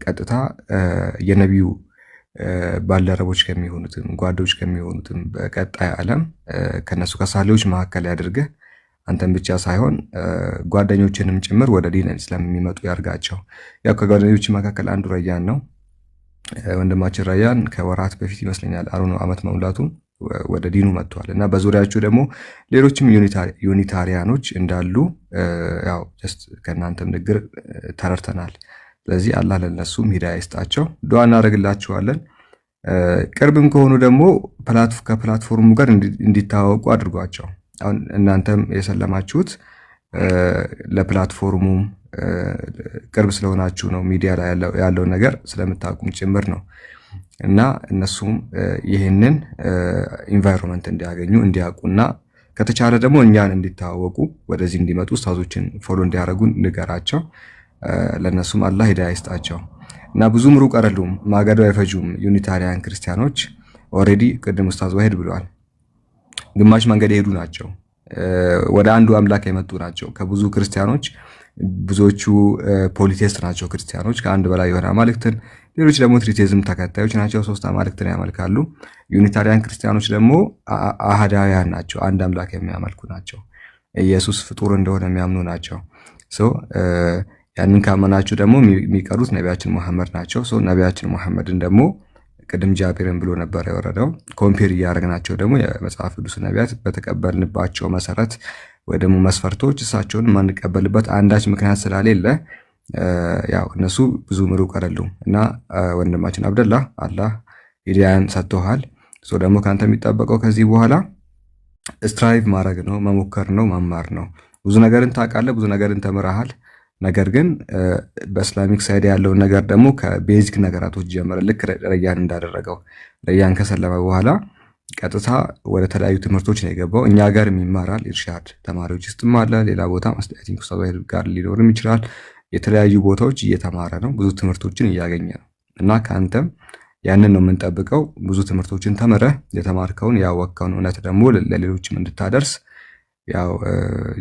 ቀጥታ የነቢዩ ባልደረቦች ከሚሆኑትም ጓዶች ከሚሆኑትም በቀጣይ ዓለም ከነሱ ከሳሌዎች መካከል ያድርግህ። አንተን ብቻ ሳይሆን ጓደኞችንም ጭምር ወደ ዲን እስላም የሚመጡ ያርጋቸው። ያው ከጓደኞች መካከል አንዱ ረያን ነው። ወንድማችን ረያን ከወራት በፊት ይመስለኛል አሩን ዓመት መሙላቱን ወደ ዲኑ መጥቷል እና በዙሪያቸው ደግሞ ሌሎችም ዩኒታሪያኖች እንዳሉ ያው ጀስት ከእናንተም ንግር ተረድተናል። ስለዚህ አላህ ለነሱም ሂዳያ ይስጣቸው፣ ዱዓ እናደርግላቸዋለን። ቅርብም ከሆኑ ደግሞ ከፕላትፎርሙ ጋር እንዲታወቁ አድርጓቸው። አሁን እናንተም የሰለማችሁት ለፕላትፎርሙም ቅርብ ስለሆናችሁ ነው፣ ሚዲያ ላይ ያለው ነገር ስለምታውቁም ጭምር ነው እና እነሱም ይህንን ኢንቫይሮንመንት እንዲያገኙ እንዲያውቁና ከተቻለ ደግሞ እኛን እንዲታወቁ ወደዚህ እንዲመጡ ኡስታዞችን ፎሎ እንዲያደርጉ ንገራቸው። ለነሱም አላህ ሂዳያ ይስጣቸው እና ብዙም ሩቅ አይደሉም፣ ማገዶ አይፈጁም። ዩኒታሪያን ክርስቲያኖች ኦሬዲ ቅድም ኡስታዝ ዋሂድ ብለዋል፣ ግማሽ መንገድ የሄዱ ናቸው፣ ወደ አንዱ አምላክ የመጡ ናቸው። ከብዙ ክርስቲያኖች ብዙዎቹ ፖሊቴስት ናቸው ክርስቲያኖች፣ ከአንድ በላይ የሆነ አማልክትን፣ ሌሎች ደግሞ ትሪቴዝም ተከታዮች ናቸው፣ 3 አማልክትን ያመልካሉ። ዩኒታሪያን ክርስቲያኖች ደግሞ አሃዳውያን ናቸው፣ አንድ አምላክ የሚያመልኩ ናቸው፣ ኢየሱስ ፍጡር እንደሆነ የሚያምኑ ናቸው። ያንን ካመናችሁ ደግሞ የሚቀሩት ነቢያችን መሐመድ ናቸው። ነቢያችን መሐመድን ደግሞ ቅድም ጃቢርን ብሎ ነበር የወረደው። ኮምፔር እያደረግናቸው ደግሞ የመጽሐፍ ቅዱስ ነቢያት በተቀበልንባቸው መሰረት ወይ ደግሞ መስፈርቶች እሳቸውን የማንቀበልበት አንዳች ምክንያት ስላሌለ ያው እነሱ ብዙ ሩቅ አይደሉም እና ወንድማችን አብደላ አላህ ሂዳያን ሰጥቶሃል። ደግሞ ካንተ የሚጠበቀው ከዚህ በኋላ ስትራይቭ ማድረግ ነው፣ መሞከር ነው፣ መማር ነው። ብዙ ነገርን ታውቃለህ፣ ብዙ ነገርን ተምረሃል። ነገር ግን በእስላሚክ ሳይድ ያለውን ነገር ደግሞ ከቤዚክ ነገራቶች ጀመረ። ልክ ረያን እንዳደረገው ረያን ከሰለመ በኋላ ቀጥታ ወደ ተለያዩ ትምህርቶች ነው የገባው። እኛ ጋር ይማራል፣ ኢርሻድ ተማሪዎች ውስጥም አለ፣ ሌላ ቦታ ማስተያየቲንግ ኡስታዝ ጋር ሊኖርም ይችላል። የተለያዩ ቦታዎች እየተማረ ነው፣ ብዙ ትምህርቶችን እያገኘ ነው እና ከአንተም ያንን ነው የምንጠብቀው። ብዙ ትምህርቶችን ተምረህ የተማርከውን ያወቅከውን እውነት ደግሞ ለሌሎችም እንድታደርስ ያው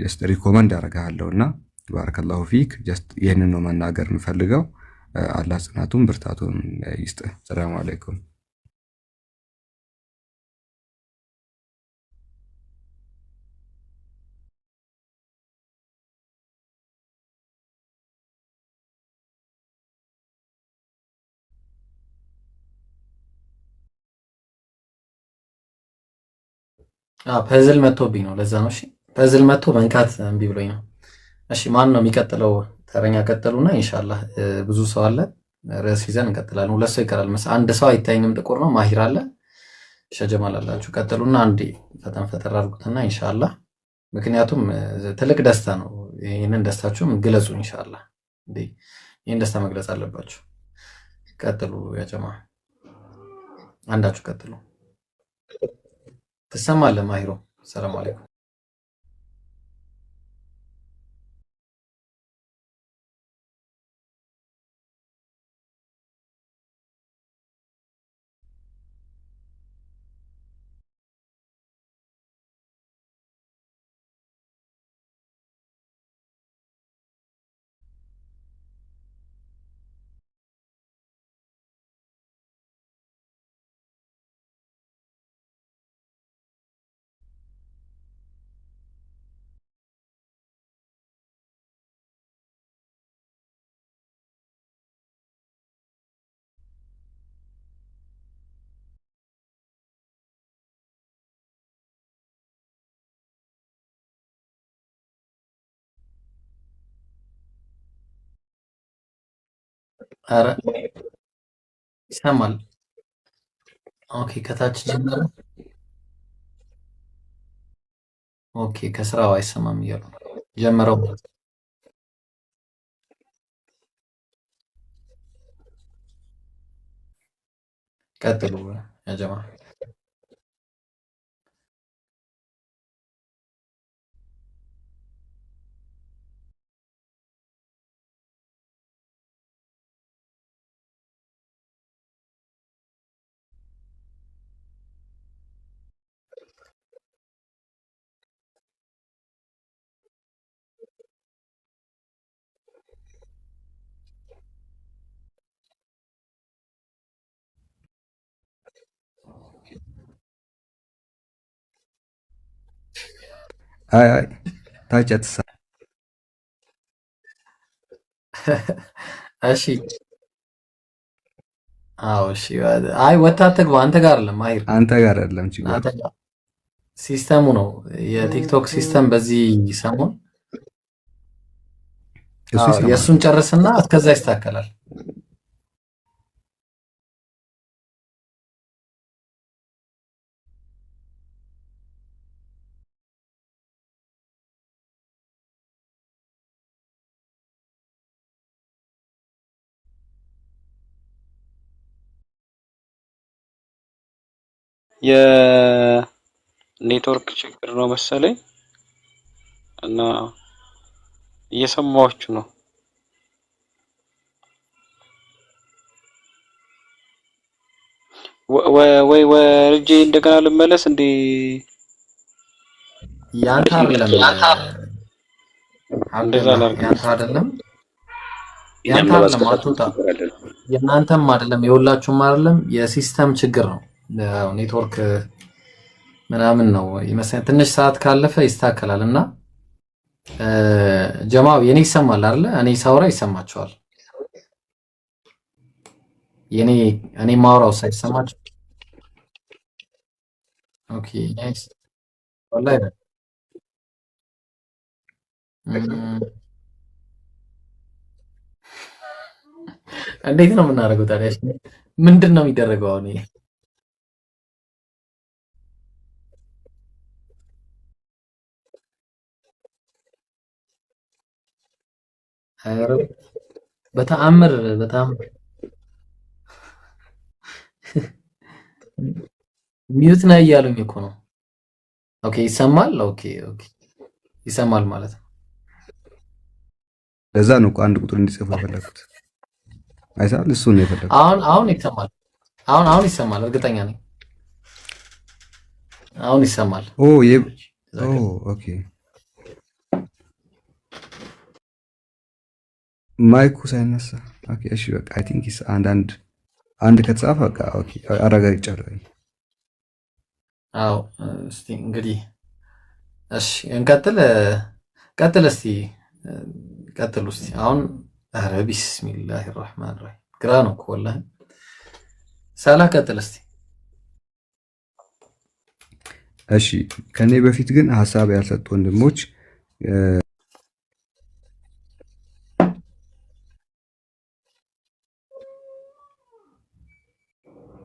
ጀስት ሪኮመንድ አደርግሃለሁና ባረከላሁ ፊክ። ጀስት ይህንን ነው መናገር የምፈልገው። አላህ ጽናቱን ብርታቱን ይስጥ። ሰላም አለይኩም። ፐዝል መጥቶብኝ ነው፣ ለዛ ነው። እሺ ፐዝል መጥቶ መንካት እምቢ ብሎኝ ነው። እሺ ማን ነው የሚቀጥለው? ተረኛ ቀጥሉና ኢንሻአላህ ብዙ ሰው አለ። ርዕስ ይዘን እንቀጥላለን። ሁለት ሰው ይቀራል። አንድ ሰው አይታየኝም፣ ጥቁር ነው። ማሂር አለ፣ ሸጀማል አላችሁ። ቀጥሉና አንዴ ፈጠን ፈጠር አድርጉትና ኢንሻአላህ። ምክንያቱም ትልቅ ደስታ ነው። ይህንን ደስታችሁም ግለጹ ኢንሻአላህ። እንዴ ይህን ደስታ መግለጽ አለባችሁ። ቀጥሉ ያ ጀማ፣ አንዳችሁ ቀጥሉ። ትሰማለህ ማሂሮ? ሰላም አለይኩም። ኧረ ይሰማል። ኦኬ ከታች ጀመረ። ኦኬ ከስራው አይሰማም እያሉ ጀመረው። ቀጥሉ ያ ጀማ። አይ ታች አትሳ እሺ አዎ እሺ። አይ ወጣት አትግባ። አንተ ጋር አይደለም ማሂር፣ አንተ ጋር አይደለም ችግር፣ አንተ ጋር ሲስተሙ ነው። የቲክቶክ ሲስተም በዚህ ሰሞን የእሱን ጨርስና እስከዛ ይስተካከላል። የኔትወርክ ችግር ነው መሰለኝ እና እየሰማችሁ ነው። ወይ ወርጄ እንደገና ልመለስ እንዴ? ያንተ አይደለም እንደዛ ላድርግ። ያንተ አይደለም አትውጣ። የእናንተም አይደለም የሁላችሁም አይደለም። የሲስተም ችግር ነው። ኔትወርክ ምናምን ነው ይመስለኛል። ትንሽ ሰዓት ካለፈ ይስተካከላል። እና ጀማው የኔ ይሰማል አይደለ? እኔ ሳውራ ይሰማችኋል? እኔ ማውራው ሳይሰማችሁ? ኦኬ ናይስ። ወላሂ እንዴት ነው የምናደርገው ታዲያ? ምንድን ነው የሚደረገው አሁን? በተአምር ሚዩት ነው እያሉኝ እኮ ነው። ኦኬ ይሰማል። ኦኬ ይሰማል ማለት ነው። ለዛ ነው አንድ ቁጥር እንዲጽፍ የፈለኩት። አይሳል እሱ ነው የፈለኩት። አሁን ይሰማል። አሁን ይሰማል። እርግጠኛ ነኝ አሁን ይሰማል። ኦኬ ማይኩ ሳይነሳ ኦኬ እሺ በቃ አይ ቲንክ አንድ ከተጻፈ በቃ ኦኬ አረጋግጫለሁ። አዎ እስቲ እንግዲህ እሺ እንቀጥል። እስቲ ቀጥሉ እስቲ አሁን። ኧረ ቢስሚላሂ ራህማን ራሂም ግራ ነው እኮ ወላሂ። ሳላ ቀጥል እስቲ። እሺ ከኔ በፊት ግን ሀሳብ ያልሰጡ ወንድሞች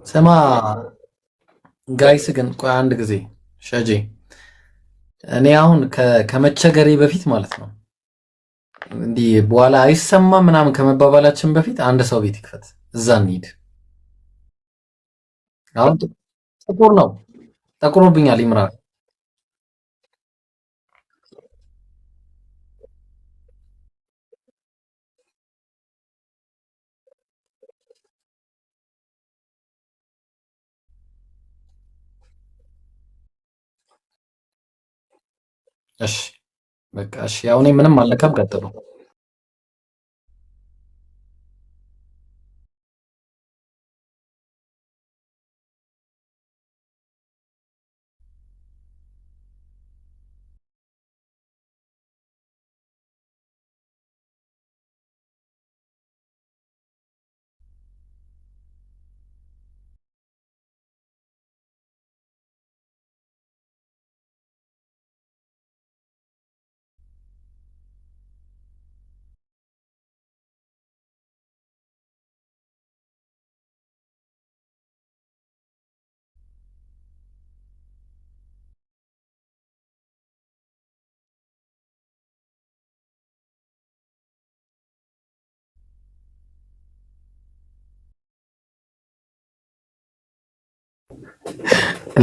ስማ ጋይስ ግን ቆይ አንድ ጊዜ ሸጄ እኔ አሁን ከመቸገሬ በፊት ማለት ነው እንዲህ በኋላ አይሰማም ምናምን ከመባባላችን በፊት አንድ ሰው ቤት ይክፈት፣ እዛ እንሂድ። አሁን ጥቁር ነው ጠቁሮብኛል ይምራል። እሺ በቃ እሺ፣ ያው እኔ ምንም አልነካም፣ ቀጥሉ።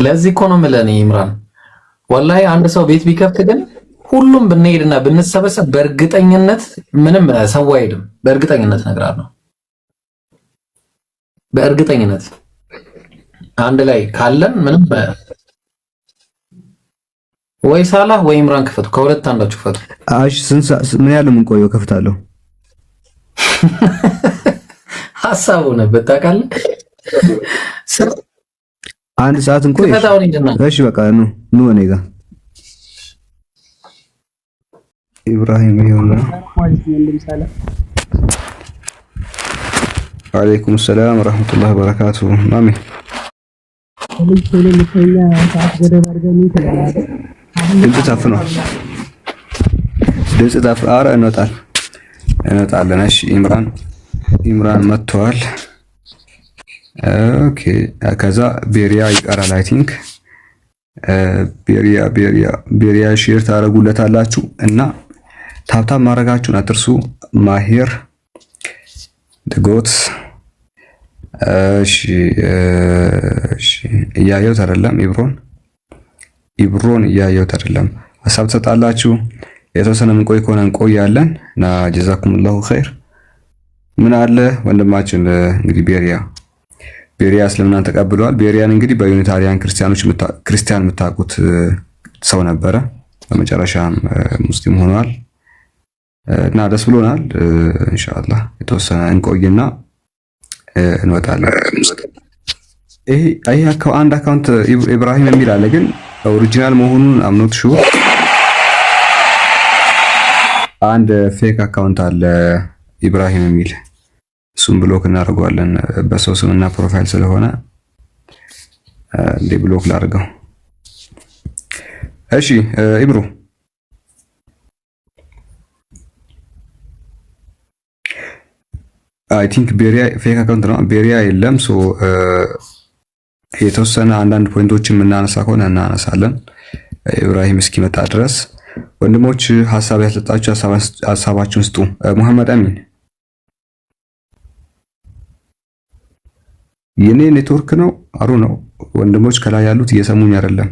ለዚህ እኮ ነው የምልህ እኔ ኢምራን ወላሂ አንድ ሰው ቤት ቢከፍት ግን ሁሉም ብንሄድና ብንሰበሰብ በእርግጠኝነት ምንም ሰው አይሄድም። በእርግጠኝነት እነግርሃለሁ። በእርግጠኝነት አንድ ላይ ካለን ምንም ወይ ሳላህ ወይ ኢምራን ክፈቱ፣ ከሁለት አንዳችሁ ክፈቱ። እሺ ምን ያህል የምንቆየው? ከፍታለሁ። ሐሳቡ ነው በታውቃለህ። አንድ ሰዓት እንቆይ። እሺ በቃ ኑ እኔ ጋር ኢብራሂም ይሁን። ወአለይኩም ሰላም ወራህመቱላሂ ወበረካቱ። ማሚ ድምፅ ታፍኗል። ኧረ እንወጣለን። እሺ ኢምራን መጥተዋል። ኦኬ ከዛ ቤሪያ ይቀራል። አይ ቲንክ ቤሪያ ሼር ታደርጉለታላችሁ እና ታብታብ ማድረጋችሁን አትርሱ። ማሄር ድጎት እሺ እያየሁት አይደለም። ኢብሮን እያየሁት አይደለም። ሀሳብ ትሰጣላችሁ። የተወሰነ ምንቆይ ከሆነ እንቆያለን እና ጀዛኩሙላሁ ኸይር። ምን አለ ወንድማችን እንግዲህ ቤሪያ እስልምናን ተቀብሏል። ቤሪያን እንግዲህ በዩኒታሪያን ክርስቲያን የምታውቁት ሰው ነበረ። በመጨረሻም ሙስሊም ሆኗል እና ደስ ብሎናል። ኢንሻአላህ የተወሰነ እንቆይና እንወጣለን። ይሄ አንድ አካውንት ኢብራሂም የሚል አለ፣ ግን ኦሪጂናል መሆኑን አምኖት ሹር አንድ ፌክ አካውንት አለ ኢብራሂም የሚል እሱም ብሎክ እናደርገዋለን። በሰው ስምና ፕሮፋይል ስለሆነ እንደ ብሎክ ላድርገው። እሺ ኢብሮ አይ ቲንክ ቤሪያ ፌክ አካውንት ነው። ቤሪያ የለም። ሶ የተወሰነ አንዳንድ ፖይንቶችን የምናነሳ ከሆነ እናነሳለን ኢብራሂም እስኪመጣ ድረስ። ወንድሞች ሐሳብ ያስለጣችሁ ሐሳባችሁን ስጡ። መሐመድ አሚን የኔ ኔትወርክ ነው አሩ ነው። ወንድሞች ከላይ ያሉት እየሰሙኝ አይደለም።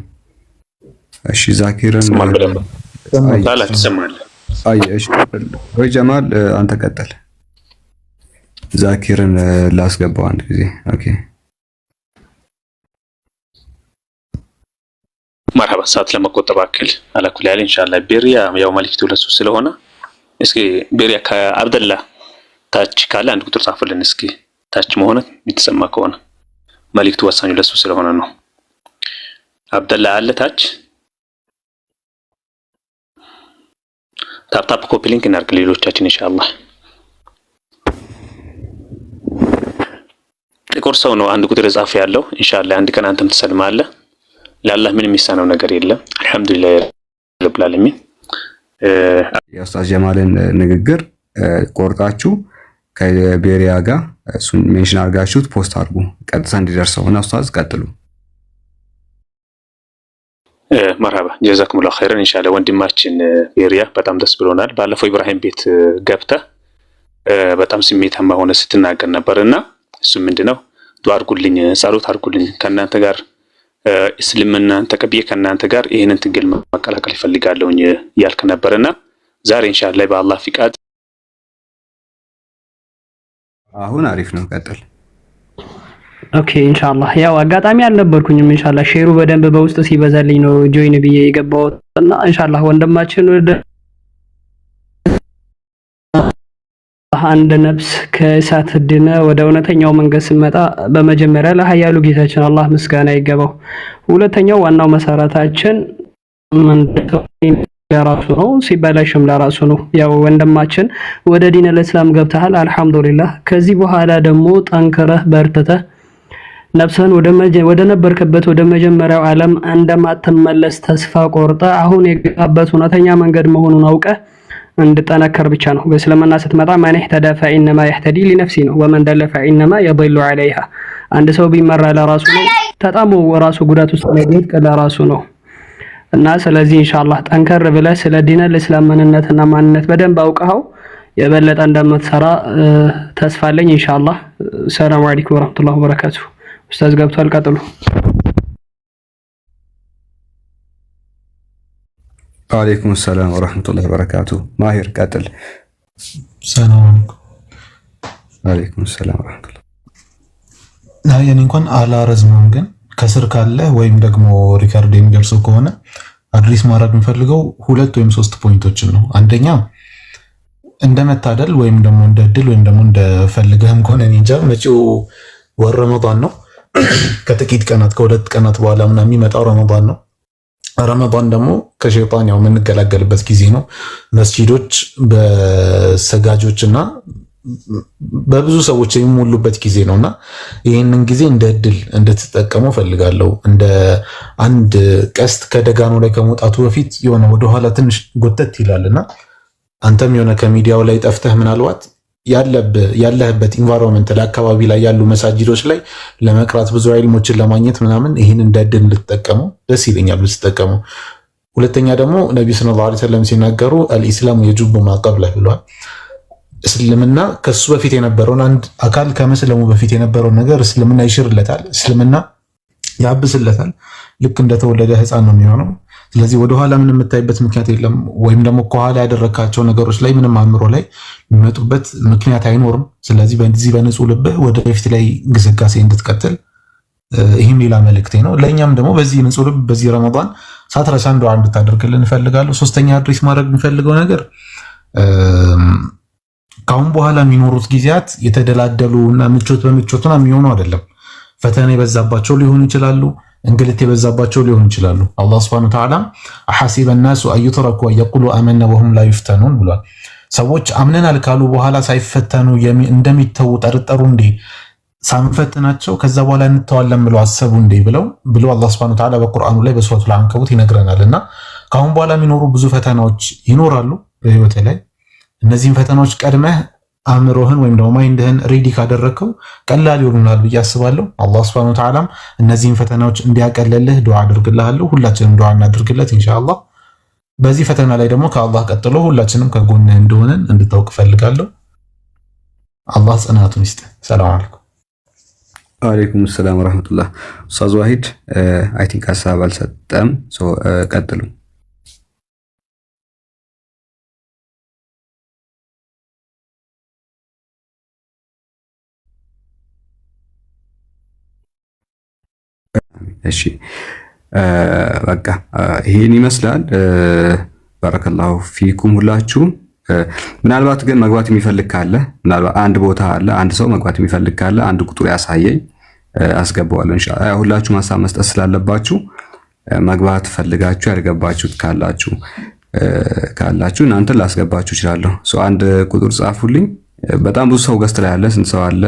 እሺ ዛኪርን እሺ ወይ ጀማል አንተ ቀጥል። ዛኪርን ላስገባው አንድ ጊዜ። ኦኬ መርሐባ። ሰዓት ለመቆጠብ አክል አላኩል ያለ ኢንሻአላህ ቤሪያ ያው መልእክቱ ለሱ ስለሆነ እስኪ ቤሪያ ከአብደላ ታች ካለ አንድ ቁጥር ጻፈልን እስኪ ታች መሆነ የሚተሰማ ከሆነ መልእክቱ ወሳኙ ለሱ ስለሆነ ነው። አብደላ አለ ታች ታፕ ኮፒ ሊንክ እናርግ ሌሎቻችን ኢንሻአላህ። ጥቁር ሰው ነው አንድ ቁጥር ጻፍ ያለው ኢንሻአላህ። አንድ ቀን አንተም ትሰልማለህ። ለአላህ ምንም የሚሳነው ነገር የለም። አልহামዱሊላህ ረብል ዓለሚን። የኡስታዝ ጀማልን ንግግር ቆርጣችሁ ከቤሪያ ጋር እሱን ሜንሽን አድርጋችሁት ፖስት አድርጉ ቀጥታ እንዲደርሰው እና ኡስታዝ ቀጥሉ። መርሃባ ጀዛኩሙላሁ ኸይረን። ኢንሻአላህ ወንድማችን ቤሪያ በጣም ደስ ብሎናል። ባለፈው ኢብራሂም ቤት ገብተህ በጣም ስሜታማ ሆነ ስትናገር ነበርና እሱ ምንድነው ዱዓ አድርጉልኝ፣ ጸሎት አድርጉልኝ ከእናንተ ጋር እስልምናን ተቀብዬ ከእናንተ ጋር ይሄንን ትግል መቀላቀል ይፈልጋለሁኝ ያልክ ነበርና ዛሬ ኢንሻአላህ በአላህ ፍቃድ አሁን አሪፍ ነው። ቀጥል። ኦኬ ኢንሻአላህ ያው አጋጣሚ አልነበርኩኝም። ኢንሻአላህ ሼሩ በደንብ በውስጥ ሲበዛልኝ ነው ጆይን ብዬ የገባሁትና ኢንሻአላህ ወንድማችን ወደ አንድ ነፍስ ከእሳት ድነ ወደ እውነተኛው መንገድ ስመጣ በመጀመሪያ ለኃያሉ ጌታችን አላህ ምስጋና ይገባው። ሁለተኛው ዋናው መሰረታችን ለራሱ ነው፣ ሲበላሽም ለራሱ ነው። ያው ወንድማችን ወደ ዲን አልእስላም ገብተሃል፣ አልহামዱሊላህ። ከዚህ በኋላ ደግሞ ጠንክረህ በርትተህ ነፍስህን ወደ ነበርክበት ወደ መጀመሪያው ዓለም እንደማትመለስ ተስፋ ቆርጠ አሁን የገባበት እውነተኛ መንገድ መሆኑን አውቀህ እንድጠነከር ብቻ ነው። በእስልምና ስትመጣ ማን ይህተዳ ፈኢነማ ይህተዲ ሊነፍሲ ነው ወመን ደለ ፈኢነማ የضل عليها። አንድ ሰው ቢመራ ለራሱ ነው፣ ተጣሞ ራሱ ጉዳት ውስጥ ለሚወድቅ ለራሱ ነው። እና ስለዚህ ኢንሻአላህ ጠንከር ብለህ ስለ ዲን አልእስላም ምንነትና ማንነት በደንብ አውቀኸው የበለጠ እንደምትሰራ ተስፋ አለኝ ኢንሻአላህ። ሰላም አለይኩም ወራህመቱላሂ ወበረካቱሁ። ኡስታዝ ገብቷል፣ ቀጥሉ። ወአለይኩም ሰላም ወራህመቱላሂ ወበረካቱ። ማሂር ቀጥል። ሰላም አለይኩም። ወአለይኩም ሰላም ወራህመቱላሂ። እኔ እንኳን አላረዝምም፣ ግን ከስር ካለ ወይም ደግሞ ሪካርድ የሚደርሰው ከሆነ አድሬስ ማድረግ የምፈልገው 2 ወይም 3 ፖይንቶችን ነው። አንደኛ እንደመታደል ወይም ደግሞ እንደ እድል ወይም ደግሞ እንደፈልገህም ከሆነ እኔ እንጃ መጪው ወር ረመዳን ነው። ከጥቂት ቀናት ከ2 ቀናት በኋላ ምናምን የሚመጣው ረመዳን ነው። ረመዳን ደግሞ ከሸይጣን ያው የምንገላገልበት ጊዜ ነው። መስጂዶች በሰጋጆችና በብዙ ሰዎች የሚሞሉበት ጊዜ ነውና ይህንን ጊዜ እንደ እድል እንድትጠቀመው ፈልጋለሁ። እንደ አንድ ቀስት ከደጋኑ ላይ ከመውጣቱ በፊት የሆነ ወደኋላ ትንሽ ጎተት ይላልና አንተም የሆነ ከሚዲያው ላይ ጠፍተህ ምናልባት ያለህበት ኢንቫይሮንመንት ላይ አካባቢ ላይ ያሉ መሳጅዶች ላይ ለመቅራት ብዙ ዒልሞችን ለማግኘት ምናምን ይህን እንደ እድል እንድትጠቀመው ደስ ይለኛል ብትጠቀመው። ሁለተኛ ደግሞ ነብዩ ሰለላሁ ዐለይሂ ወሰለም ሲናገሩ አልኢስላሙ የጁቡ ማ ቀብለህ ብለዋል። እስልምና ከሱ በፊት የነበረውን አንድ አካል ከመስለሙ በፊት የነበረውን ነገር እስልምና ይሽርለታል፣ እስልምና ያብስለታል። ልክ እንደተወለደ ህፃን ነው የሚሆነው። ስለዚህ ወደኋላ ምን የምታይበት ምክንያት የለም፣ ወይም ደግሞ ከኋላ ያደረካቸው ነገሮች ላይ ምንም አእምሮ ላይ የሚመጡበት ምክንያት አይኖርም። ስለዚህ በዚህ በንጹህ ልብህ ወደ በፊት ላይ ግስጋሴ እንድትቀጥል ይህም ሌላ መልእክቴ ነው። ለእኛም ደግሞ በዚህ ንጹህ ልብ በዚህ ረመዳን ሳትረሳ ዱዓ እንድታደርግልን እንፈልጋለሁ። ሶስተኛ አድሬስ ማድረግ የምፈልገው ነገር ካሁን በኋላ የሚኖሩት ጊዜያት የተደላደሉና ምቾት በምቾትና የሚሆኑ አይደለም። ፈተና የበዛባቸው ሊሆኑ ይችላሉ፣ እንግልት የበዛባቸው ሊሆኑ ይችላሉ። አላህ Subhanahu Wa Ta'ala አሐሲበ الناس أن يتركوا أن يقولوا آمنا وهم لا يفتنون ብሏል። ሰዎች አምነናል ካሉ በኋላ ሳይፈተኑ እንደሚተው ጠርጠሩ እንዴ? ሳንፈትናቸው ከዛ በኋላ እንተዋለን ብለው አሰቡ እንዴ ብለው አላህ Subhanahu Wa Ta'ala በቁርአኑ ላይ በሱረቱል አንከቡት ይነግረናልና ካሁን በኋላ የሚኖሩ ብዙ ፈተናዎች ይኖራሉ በህይወት ላይ። እነዚህን ፈተናዎች ቀድመህ አእምሮህን ወይም ደግሞ ማይንድህን ሬዲ ካደረከው ቀላል ይሆናል ብዬ አስባለሁ። አላህ Subhanahu Wa Ta'ala እነዚህን ፈተናዎች እንዲያቀልልህ ዱዓ አድርግልሃለሁ። ሁላችንም ዱዓ እናድርግለት ኢንሻአላህ። በዚህ ፈተና ላይ ደግሞ ከአላህ ቀጥሎ ሁላችንም ከጎንህ እንደሆነን እንድታውቅ ፈልጋለሁ። አላህ ጽናቱን ይስጥ። ሰላም አለይኩም። ወአለይኩም ሰላም ወራህመቱላህ። ኡስታዝ ዋሂድ አይ ቲንክ ሀሳብ አልሰጠም። ቀጥሉ። እሺ በቃ ይሄን ይመስላል። ባረከላሁ ፊኩም ሁላችሁም። ምናልባት ግን መግባት የሚፈልግ ካለ ምናልባት አንድ ቦታ አለ፣ አንድ ሰው መግባት የሚፈልግ ካለ አንድ ቁጥር ያሳየኝ አስገባዋለሁ ኢንሻአላህ። ሁላችሁም ሀሳብ መስጠት ስላለባችሁ መግባት ፈልጋችሁ ያልገባችሁት ካላችሁ እናንተ ላስገባችሁ እችላለሁ። አንድ ቁጥር ጻፉልኝ። በጣም ብዙ ሰው ገስት ላይ አለ። ስንት ሰው አለ?